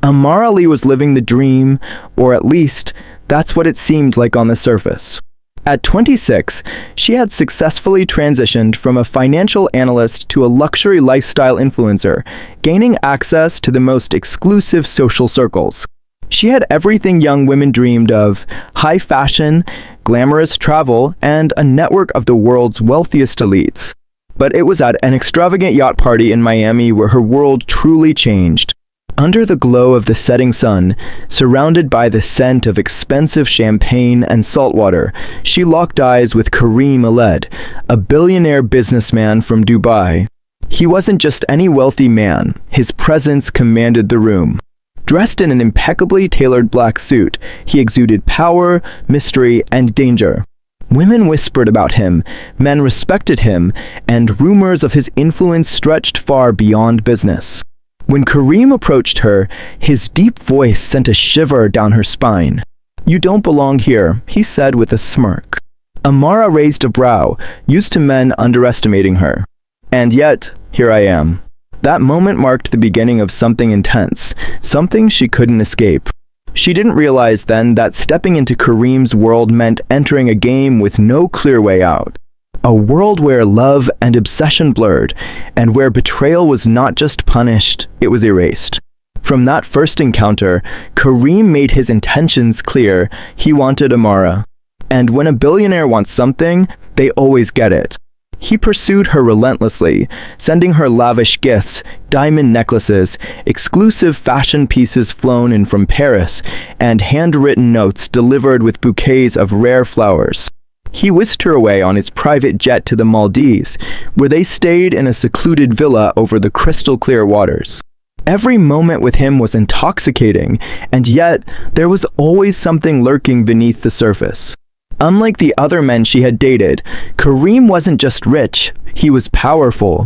Amara Lee was living the dream, or at least, that's what it seemed like on the surface. At 26, she had successfully transitioned from a financial analyst to a luxury lifestyle influencer, gaining access to the most exclusive social circles. She had everything young women dreamed of: high fashion, glamorous travel, and a network of the world's wealthiest elites. But it was at an extravagant yacht party in Miami where her world truly changed. Under the glow of the setting sun, surrounded by the scent of expensive champagne and saltwater, she locked eyes with Kareem Aled, a billionaire businessman from Dubai. He wasn't just any wealthy man, his presence commanded the room. Dressed in an impeccably tailored black suit, he exuded power, mystery, and danger. Women whispered about him, men respected him, and rumors of his influence stretched far beyond business. When Kareem approached her, his deep voice sent a shiver down her spine. "You don't belong here," he said with a smirk. Amara raised a brow, used to men underestimating her. And yet, here I am. That moment marked the beginning of something intense, something she couldn't escape. She didn't realize then that stepping into Kareem's world meant entering a game with no clear way out. A world where love and obsession blurred, and where betrayal was not just punished, it was erased. From that first encounter, Kareem made his intentions clear. He wanted Amara. And when a billionaire wants something, they always get it. He pursued her relentlessly, sending her lavish gifts, diamond necklaces, exclusive fashion pieces flown in from Paris, and handwritten notes delivered with bouquets of rare flowers. He whisked her away on his private jet to the Maldives, where they stayed in a secluded villa over the crystal-clear waters. Every moment with him was intoxicating, and yet there was always something lurking beneath the surface. Unlike the other men she had dated, Kareem wasn't just rich, he was powerful.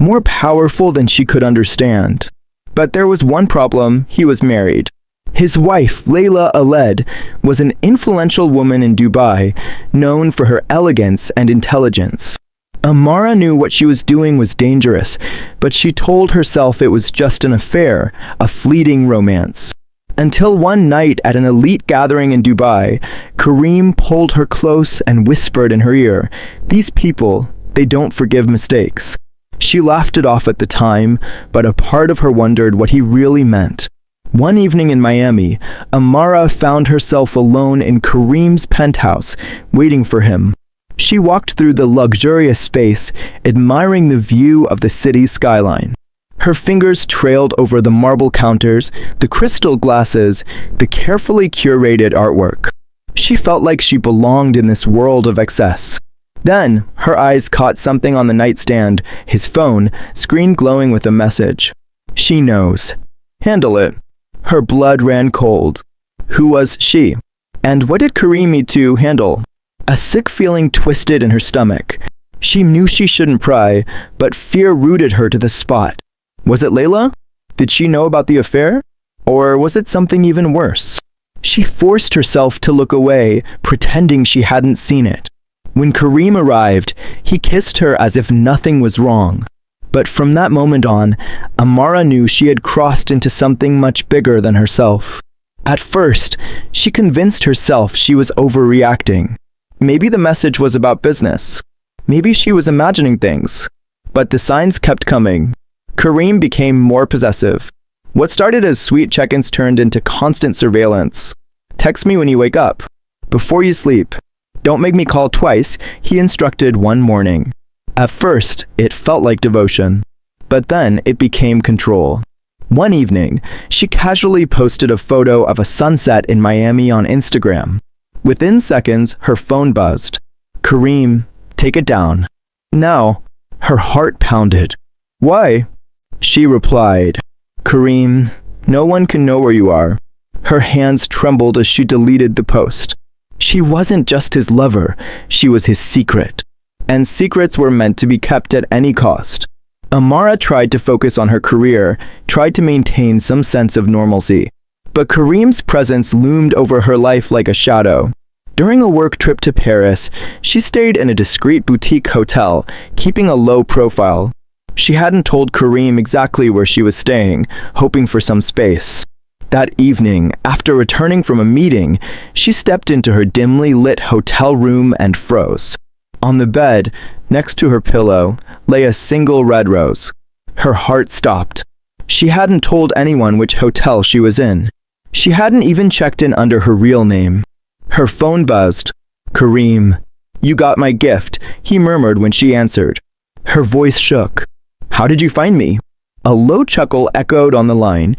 More powerful than she could understand. But there was one problem: he was married. His wife, Layla Aled, was an influential woman in Dubai, known for her elegance and intelligence. Amara knew what she was doing was dangerous, but she told herself it was just an affair, a fleeting romance. Until one night at an elite gathering in Dubai, Kareem pulled her close and whispered in her ear, "These people, they don't forgive mistakes." She laughed it off at the time, but a part of her wondered what he really meant. One evening in Miami, Amara found herself alone in Kareem's penthouse, waiting for him. She walked through the luxurious space, admiring the view of the city's skyline. Her fingers trailed over the marble counters, the crystal glasses, the carefully curated artwork. She felt like she belonged in this world of excess. Then, her eyes caught something on the nightstand, his phone, screen glowing with a message. "She knows. Handle it." Her blood ran cold. Who was she? And what did Kareem need to handle? A sick feeling twisted in her stomach. She knew she shouldn't pry, but fear rooted her to the spot. Was it Layla? Did she know about the affair? Or was it something even worse? She forced herself to look away, pretending she hadn't seen it. When Kareem arrived, he kissed her as if nothing was wrong. But from that moment on, Amara knew she had crossed into something much bigger than herself. At first, she convinced herself she was overreacting. Maybe the message was about business. Maybe she was imagining things. But the signs kept coming. Kareem became more possessive. What started as sweet check-ins turned into constant surveillance. "Text me when you wake up. Before you sleep. Don't make me call twice," he instructed one morning. At first, it felt like devotion. But then it became control. One evening, she casually posted a photo of a sunset in Miami on Instagram. Within seconds, her phone buzzed. "Kareem, take it down." Now, her heart pounded. "Why?" She replied, "Kareem, no one can know where you are." Her hands trembled as she deleted the post. She wasn't just his lover, she was his secret. And secrets were meant to be kept at any cost. Amara tried to focus on her career, tried to maintain some sense of normalcy. But Kareem's presence loomed over her life like a shadow. During a work trip to Paris, she stayed in a discreet boutique hotel, keeping a low profile. She hadn't told Kareem exactly where she was staying, hoping for some space. That evening, after returning from a meeting, she stepped into her dimly lit hotel room and froze. On the bed, next to her pillow, lay a single red rose. Her heart stopped. She hadn't told anyone which hotel she was in. She hadn't even checked in under her real name. Her phone buzzed. "Kareem, you got my gift," he murmured when she answered. Her voice shook. "How did you find me?" A low chuckle echoed on the line.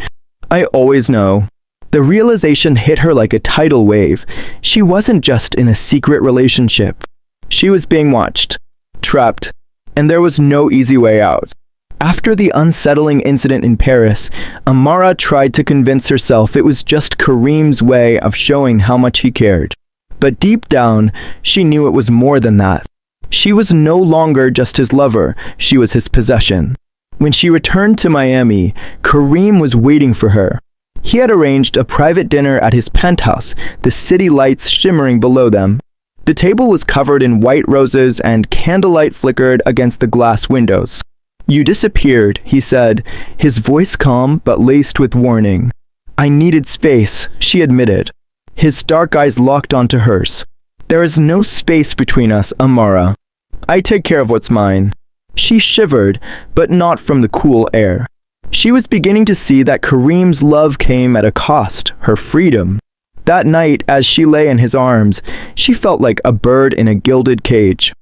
"I always know." The realization hit her like a tidal wave. She wasn't just in a secret relationship. She was being watched, trapped, and there was no easy way out. After the unsettling incident in Paris, Amara tried to convince herself it was just Kareem's way of showing how much he cared. But deep down, she knew it was more than that. She was no longer just his lover, she was his possession. When she returned to Miami, Kareem was waiting for her. He had arranged a private dinner at his penthouse, the city lights shimmering below them. The table was covered in white roses and candlelight flickered against the glass windows. "You disappeared," he said, his voice calm but laced with warning. "I needed space," she admitted. His dark eyes locked onto hers. "There is no space between us, Amara. I take care of what's mine." She shivered, but not from the cool air. She was beginning to see that Kareem's love came at a cost, her freedom. That night, as she lay in his arms, she felt like a bird in a gilded cage.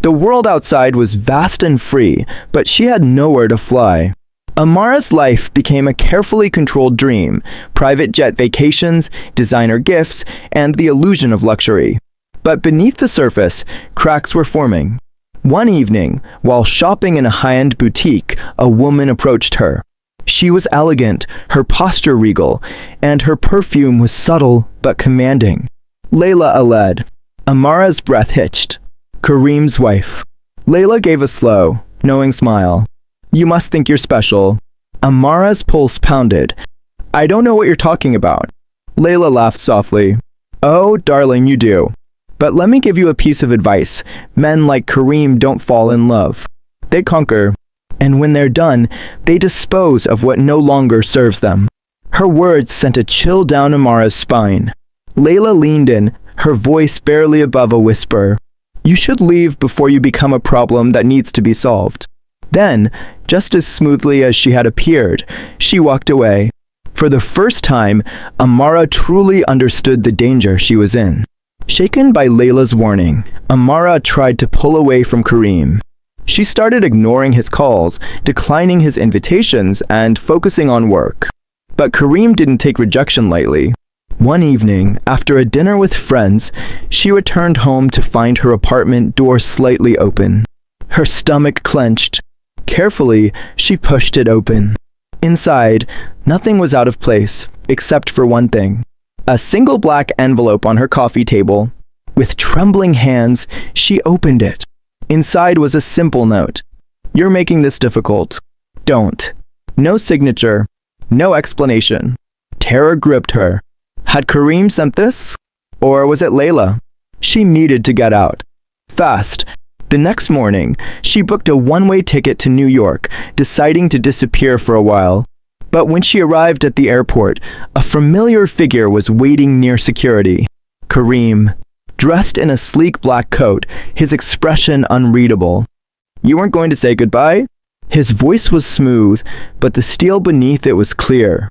The world outside was vast and free, but she had nowhere to fly. Amara's life became a carefully controlled dream, private jet vacations, designer gifts, and the illusion of luxury. But beneath the surface, cracks were forming. One evening, while shopping in a high-end boutique, a woman approached her. She was elegant, her posture regal, and her perfume was subtle but commanding. Layla Aled. Amara's breath hitched. Kareem's wife. Layla gave a slow, knowing smile. "You must think you're special." Amara's pulse pounded. "I don't know what you're talking about." Layla laughed softly. "Oh, darling, you do. But let me give you a piece of advice. Men like Kareem don't fall in love. They conquer. And when they're done, they dispose of what no longer serves them." Her words sent a chill down Amara's spine. Layla leaned in, her voice barely above a whisper. "You should leave before you become a problem that needs to be solved." Then, just as smoothly as she had appeared, she walked away. For the first time, Amara truly understood the danger she was in. Shaken by Layla's warning, Amara tried to pull away from Kareem. She started ignoring his calls, declining his invitations, and focusing on work. But Kareem didn't take rejection lightly. One evening, after a dinner with friends, she returned home to find her apartment door slightly open. Her stomach clenched. Carefully, she pushed it open. Inside, nothing was out of place, except for one thing. A single black envelope on her coffee table. With trembling hands, she opened it. Inside was a simple note. "You're making this difficult. Don't." No signature. No explanation. Terror gripped her. Had Kareem sent this? Or was it Layla? She needed to get out. Fast. The next morning, she booked a one-way ticket to New York, deciding to disappear for a while. But when she arrived at the airport, a familiar figure was waiting near security. Kareem. Dressed in a sleek black coat, his expression unreadable. "You weren't going to say goodbye?" His voice was smooth, but the steel beneath it was clear.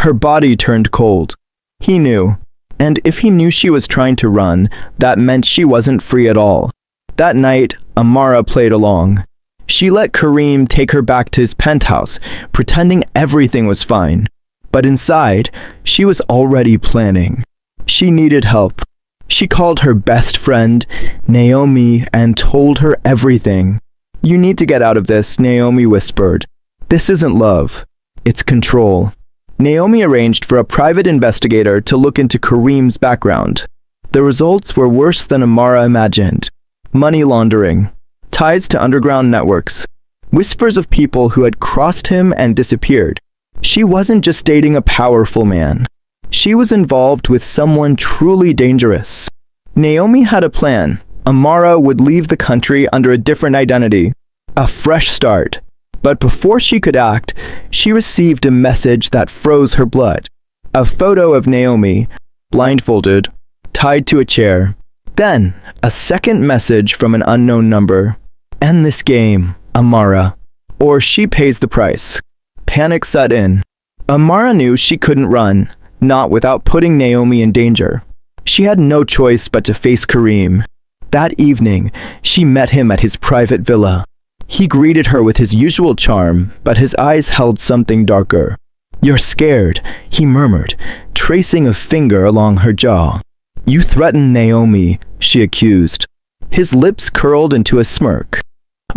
Her body turned cold. He knew. And if he knew she was trying to run, that meant she wasn't free at all. That night, Amara played along. She let Kareem take her back to his penthouse, pretending everything was fine. But inside, she was already planning. She needed help. She called her best friend, Naomi, and told her everything. "You need to get out of this," Naomi whispered. "This isn't love. It's control." Naomi arranged for a private investigator to look into Kareem's background. The results were worse than Amara imagined. Money laundering, ties to underground networks, whispers of people who had crossed him and disappeared. She wasn't just dating a powerful man. She was involved with someone truly dangerous. Naomi had a plan. Amara would leave the country under a different identity. A fresh start. But before she could act, she received a message that froze her blood. A photo of Naomi, blindfolded, tied to a chair. Then, a second message from an unknown number. End this game, Amara, or she pays the price. Panic set in. Amara knew she couldn't run, not without putting Naomi in danger. She had no choice but to face Kareem. That evening, she met him at his private villa. He greeted her with his usual charm, but his eyes held something darker. "You're scared," he murmured, tracing a finger along her jaw. "You threatened Naomi," she accused. His lips curled into a smirk.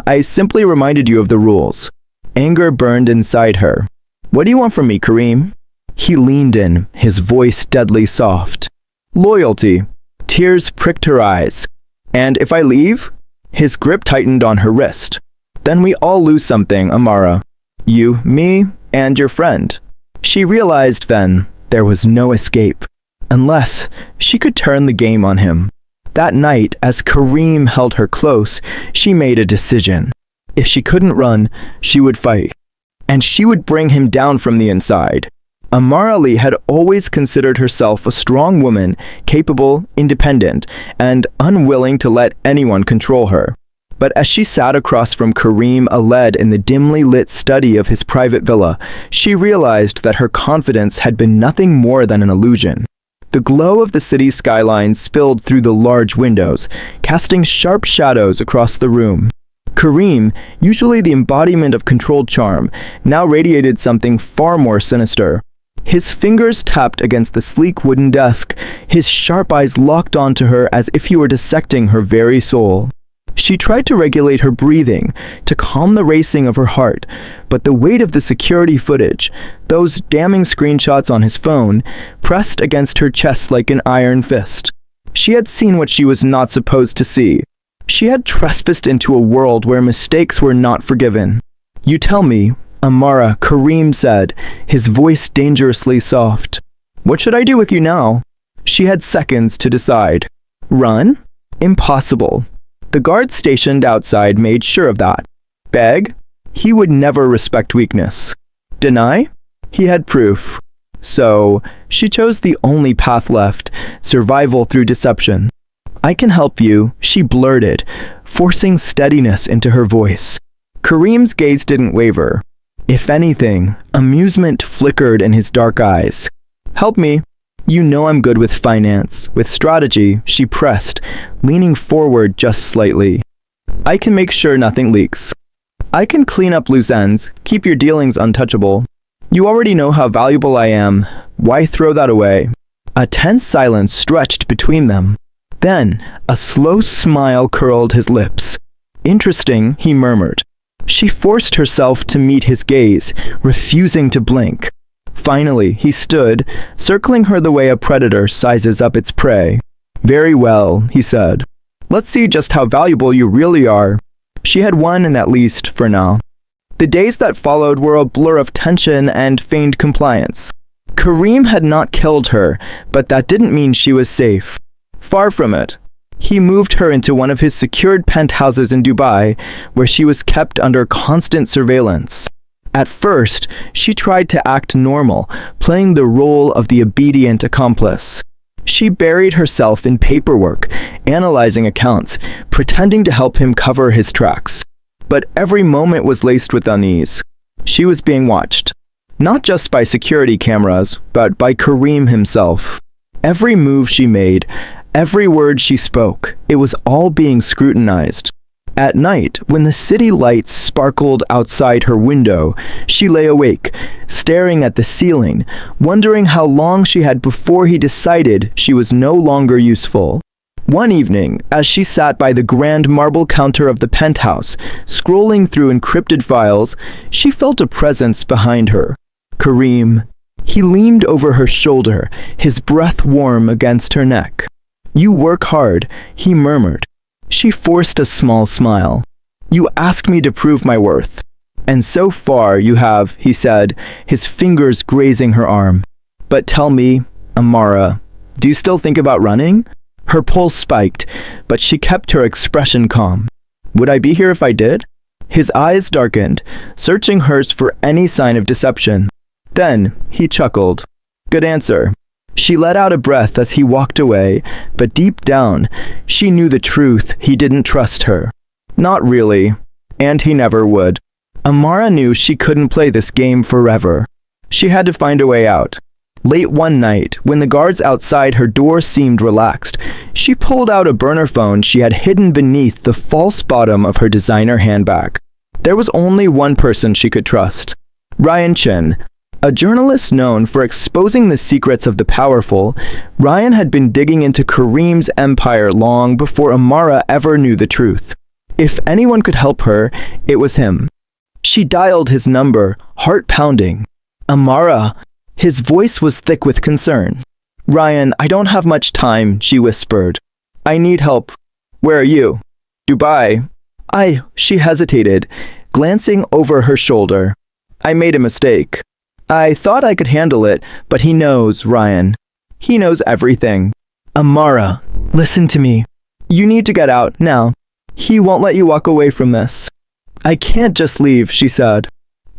"I simply reminded you of the rules." Anger burned inside her. "What do you want from me, Kareem?" He leaned in, his voice deadly soft. "Loyalty." Tears pricked her eyes. "And if I leave?" His grip tightened on her wrist. "Then we all lose something, Amara. You, me, and your friend." She realized then there was no escape, unless she could turn the game on him. That night, as Kareem held her close, she made a decision. If she couldn't run, she would fight. And she would bring him down from the inside. Amara Lee had always considered herself a strong woman, capable, independent, and unwilling to let anyone control her. But as she sat across from Kareem Aled in the dimly lit study of his private villa, she realized that her confidence had been nothing more than an illusion. The glow of the city skyline spilled through the large windows, casting sharp shadows across the room. Kareem, usually the embodiment of controlled charm, now radiated something far more sinister. His fingers tapped against the sleek wooden desk, his sharp eyes locked onto her as if he were dissecting her very soul. She tried to regulate her breathing, to calm the racing of her heart, but the weight of the security footage, those damning screenshots on his phone, pressed against her chest like an iron fist. She had seen what she was not supposed to see. She had trespassed into a world where mistakes were not forgiven. "You tell me," Amara, Kareem said, his voice dangerously soft. "What should I do with you now?" She had seconds to decide. Run? Impossible. The guard stationed outside made sure of that. Beg? He would never respect weakness. Deny? He had proof. So, she chose the only path left, survival through deception. "I can help you," she blurted, forcing steadiness into her voice. Kareem's gaze didn't waver. If anything, amusement flickered in his dark eyes. "Help me. You know I'm good with finance, with strategy," she pressed, leaning forward just slightly. "I can make sure nothing leaks. I can clean up loose ends, keep your dealings untouchable. You already know how valuable I am. Why throw that away?" A tense silence stretched between them. Then, a slow smile curled his lips. "Interesting," he murmured. She forced herself to meet his gaze, refusing to blink. Finally, he stood, circling her the way a predator sizes up its prey. "Very well," he said. "Let's see just how valuable you really are." She had won, at least for now. The days that followed were a blur of tension and feigned compliance. Kareem had not killed her, but that didn't mean she was safe. Far from it. He moved her into one of his secured penthouses in Dubai, where she was kept under constant surveillance. At first, she tried to act normal, playing the role of the obedient accomplice. She buried herself in paperwork, analyzing accounts, pretending to help him cover his tracks. But every moment was laced with unease. She was being watched. Not just by security cameras, but by Kareem himself. Every move she made, every word she spoke, it was all being scrutinized. At night, when the city lights sparkled outside her window, she lay awake, staring at the ceiling, wondering how long she had before he decided she was no longer useful. One evening, as she sat by the grand marble counter of the penthouse, scrolling through encrypted files, she felt a presence behind her. Kareem. He leaned over her shoulder, his breath warm against her neck. "You work hard," he murmured. She forced a small smile. "You asked me to prove my worth. And so far you have," he said, his fingers grazing her arm. "But tell me, Amara, do you still think about running?" Her pulse spiked, but she kept her expression calm. "Would I be here if I did?" His eyes darkened, searching hers for any sign of deception. Then he chuckled. Good answer. She let out a breath as he walked away, but deep down, she knew the truth. He didn't trust her. Not really. And he never would. Amara knew she couldn't play this game forever. She had to find a way out. Late one night, when the guards outside her door seemed relaxed, she pulled out a burner phone she had hidden beneath the false bottom of her designer handbag. There was only one person she could trust. Ryan Chin. A journalist known for exposing the secrets of the powerful, Ryan had been digging into Kareem's empire long before Amara ever knew the truth. If anyone could help her, it was him. She dialed his number, heart pounding. Amara. His voice was thick with concern. Ryan, I don't have much time, she whispered. I need help. Where are you? Dubai. She hesitated, glancing over her shoulder. I made a mistake. I thought I could handle it, but he knows, Ryan. He knows everything. Amara, listen to me. You need to get out, now. He won't let you walk away from this. I can't just leave, she said.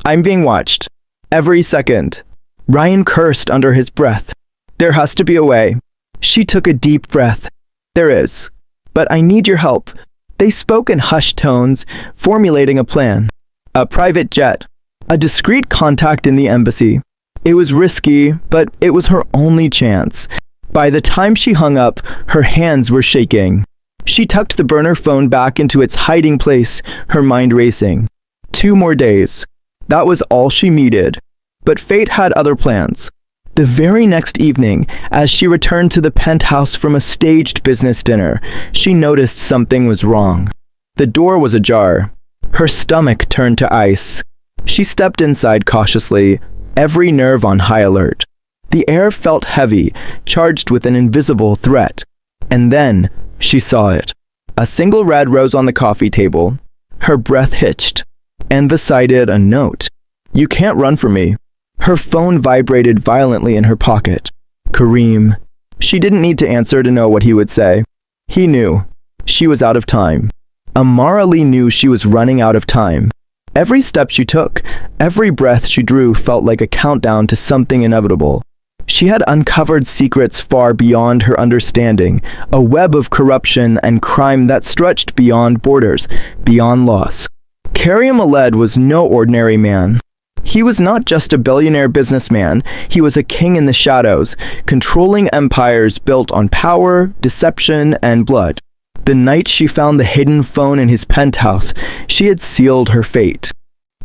I'm being watched. Every second. Ryan cursed under his breath. There has to be a way. She took a deep breath. There is. But I need your help. They spoke in hushed tones, formulating a plan. A private jet. A discreet contact in the embassy. It was risky, but it was her only chance. By the time she hung up, her hands were shaking. She tucked the burner phone back into its hiding place, her mind racing. 2 more days. That was all she needed. But fate had other plans. The very next evening, as she returned to the penthouse from a staged business dinner, she noticed something was wrong. The door was ajar. Her stomach turned to ice. She stepped inside cautiously, every nerve on high alert. The air felt heavy, charged with an invisible threat. And then, she saw it. A single red rose on the coffee table. Her breath hitched. And beside it, a note. You can't run from me. Her phone vibrated violently in her pocket. Kareem. She didn't need to answer to know what he would say. He knew. She was out of time. Amara Lee knew she was running out of time. Every step she took, every breath she drew felt like a countdown to something inevitable. She had uncovered secrets far beyond her understanding, a web of corruption and crime that stretched beyond borders, beyond laws. Kareem Aled was no ordinary man. He was not just a billionaire businessman, he was a king in the shadows, controlling empires built on power, deception, and blood. The night she found the hidden phone in his penthouse, she had sealed her fate.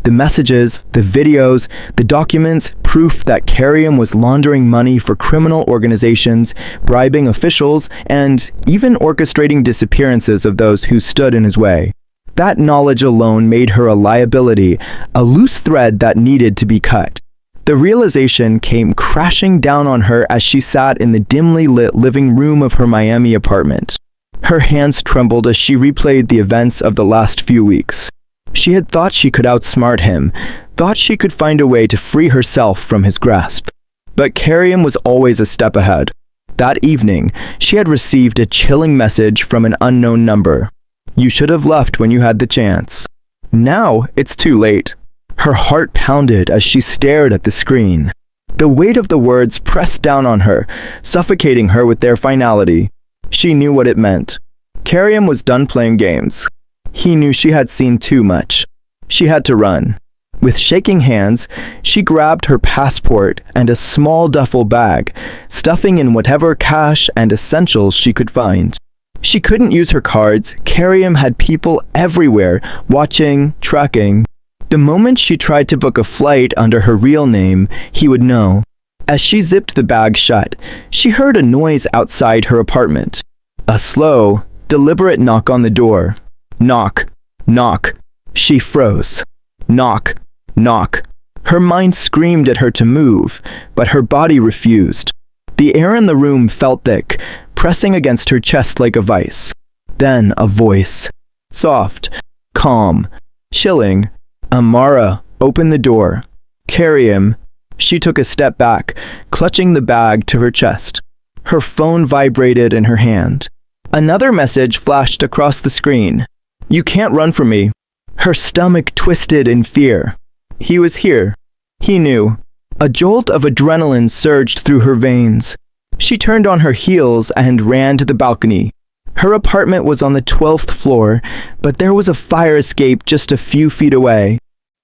The messages, the videos, the documents, proof that Kareem was laundering money for criminal organizations, bribing officials, and even orchestrating disappearances of those who stood in his way. That knowledge alone made her a liability, a loose thread that needed to be cut. The realization came crashing down on her as she sat in the dimly lit living room of her Miami apartment. Her hands trembled as she replayed the events of the last few weeks. She had thought she could outsmart him, thought she could find a way to free herself from his grasp. But Kareem was always a step ahead. That evening, she had received a chilling message from an unknown number. You should have left when you had the chance. Now it's too late. Her heart pounded as she stared at the screen. The weight of the words pressed down on her, suffocating her with their finality. She knew what it meant. Kareem was done playing games. He knew she had seen too much. She had to run. With shaking hands, she grabbed her passport and a small duffel bag, stuffing in whatever cash and essentials she could find. She couldn't use her cards. Kareem had people everywhere, watching, tracking. The moment she tried to book a flight under her real name, he would know. As she zipped the bag shut, she heard a noise outside her apartment. A slow, deliberate knock on the door. Knock, knock. She froze. Knock, knock. Her mind screamed at her to move, but her body refused. The air in the room felt thick, pressing against her chest like a vice. Then a voice. Soft, calm, chilling. Amara, open the door. Kareem. She took a step back, clutching the bag to her chest. Her phone vibrated in her hand. Another message flashed across the screen. You can't run from me. Her stomach twisted in fear. He was here. He knew. A jolt of adrenaline surged through her veins. She turned on her heels and ran to the balcony. Her apartment was on the 12th floor, but there was a fire escape just a few feet away.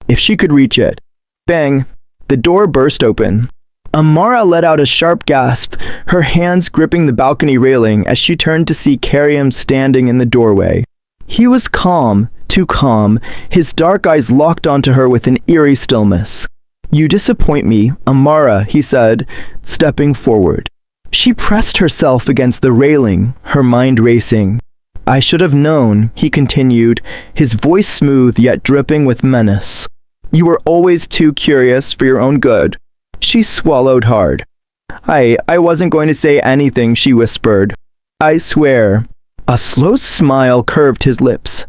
If she could reach it. Bang! The door burst open. Amara let out a sharp gasp, her hands gripping the balcony railing as she turned to see Karim standing in the doorway. He was calm, too calm, his dark eyes locked onto her with an eerie stillness. "You disappoint me, Amara," he said, stepping forward. She pressed herself against the railing, her mind racing. "I should have known," he continued, his voice smooth yet dripping with menace. "You were always too curious for your own good." She swallowed hard. I wasn't going to say anything," she whispered. "I swear." A slow smile curved his lips.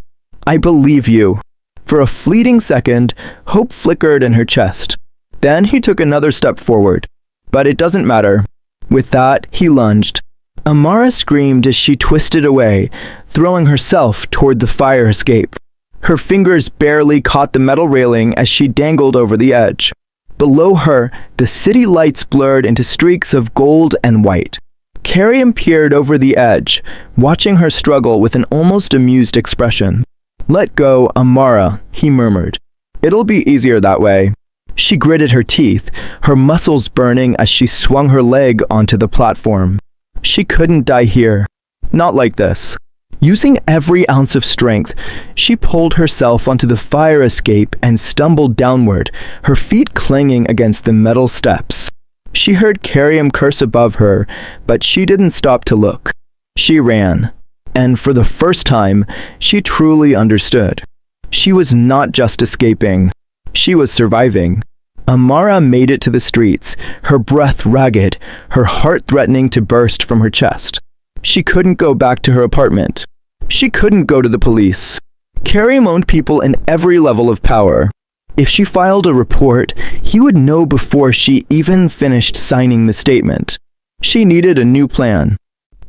"I believe you." For a fleeting second, hope flickered in her chest. Then he took another step forward. "But it doesn't matter." With that, he lunged. Amara screamed as she twisted away, throwing herself toward the fire escape. Her fingers barely caught the metal railing as she dangled over the edge. Below her, the city lights blurred into streaks of gold and white. Karim peered over the edge, watching her struggle with an almost amused expression. "Let go, Amara," he murmured. "It'll be easier that way." She gritted her teeth, her muscles burning as she swung her leg onto the platform. She couldn't die here. Not like this. Using every ounce of strength, she pulled herself onto the fire escape and stumbled downward, her feet clanging against the metal steps. She heard Karim curse above her, but she didn't stop to look. She ran. And for the first time, she truly understood. She was not just escaping. She was surviving. Amara made it to the streets, her breath ragged, her heart threatening to burst from her chest. She couldn't go back to her apartment. She couldn't go to the police. Karim owned people in every level of power. If she filed a report, he would know before she even finished signing the statement. She needed a new plan.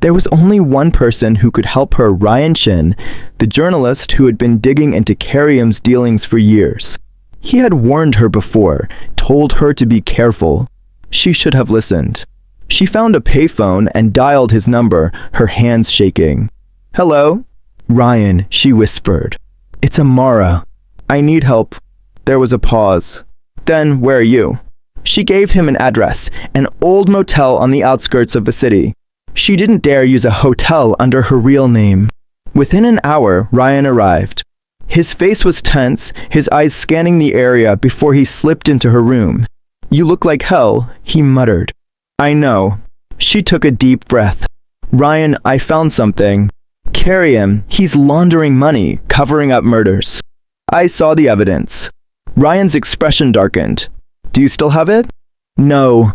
There was only one person who could help her, Ryan Chin, the journalist who had been digging into Karim's dealings for years. He had warned her before, told her to be careful. She should have listened. She found a payphone and dialed his number, her hands shaking. "Hello?" "Ryan," she whispered. "It's Amara. I need help." There was a pause. "Then where are you?" She gave him an address, an old motel on the outskirts of the city. She didn't dare use a hotel under her real name. Within an hour, Ryan arrived. His face was tense, his eyes scanning the area before he slipped into her room. "You look like hell," he muttered. "I know." She took a deep breath. "Ryan, I found something." "Karim, he's laundering money, covering up murders." "I saw the evidence." Ryan's expression darkened. "Do you still have it?" "No.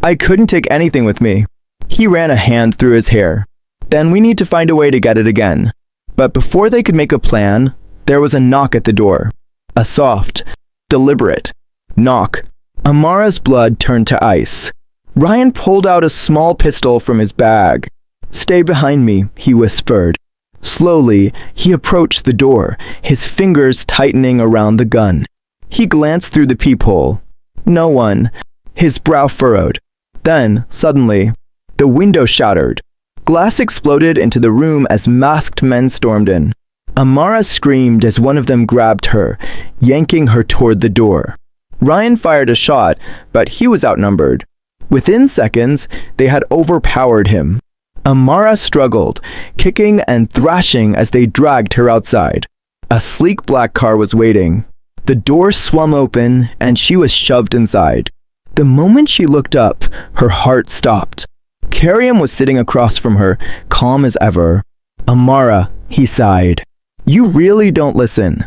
I couldn't take anything with me." He ran a hand through his hair. "Then we need to find a way to get it again." But before they could make a plan, there was a knock at the door. A soft, deliberate knock. Amara's blood turned to ice. Ryan pulled out a small pistol from his bag. "Stay behind me," he whispered. Slowly, he approached the door, his fingers tightening around the gun. He glanced through the peephole. No one. His brow furrowed. Then, suddenly, the window shattered. Glass exploded into the room as masked men stormed in. Amara screamed as one of them grabbed her, yanking her toward the door. Ryan fired a shot, but he was outnumbered. Within seconds, they had overpowered him. Amara struggled, kicking and thrashing as they dragged her outside. A sleek black car was waiting. The door swung open, and she was shoved inside. The moment she looked up, her heart stopped. Karim was sitting across from her, calm as ever. "Amara," he sighed. "You really don't listen."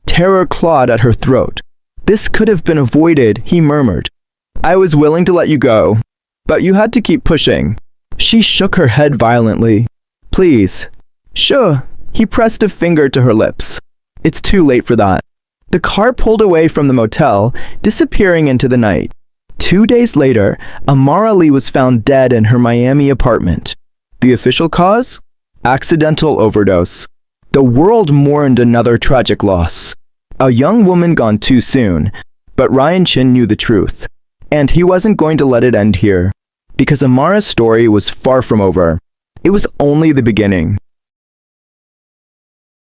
Terror clawed at her throat. "This could have been avoided," he murmured. "I was willing to let you go, but you had to keep pushing." She shook her head violently. "Please." "Sure." He pressed a finger to her lips. "It's too late for that." The car pulled away from the motel, disappearing into the night. 2 days later, Amara Lee was found dead in her Miami apartment. The official cause? Accidental overdose. The world mourned another tragic loss. A young woman gone too soon, but Ryan Chin knew the truth. And he wasn't going to let it end here, because Amara's story was far from over. It was only the beginning.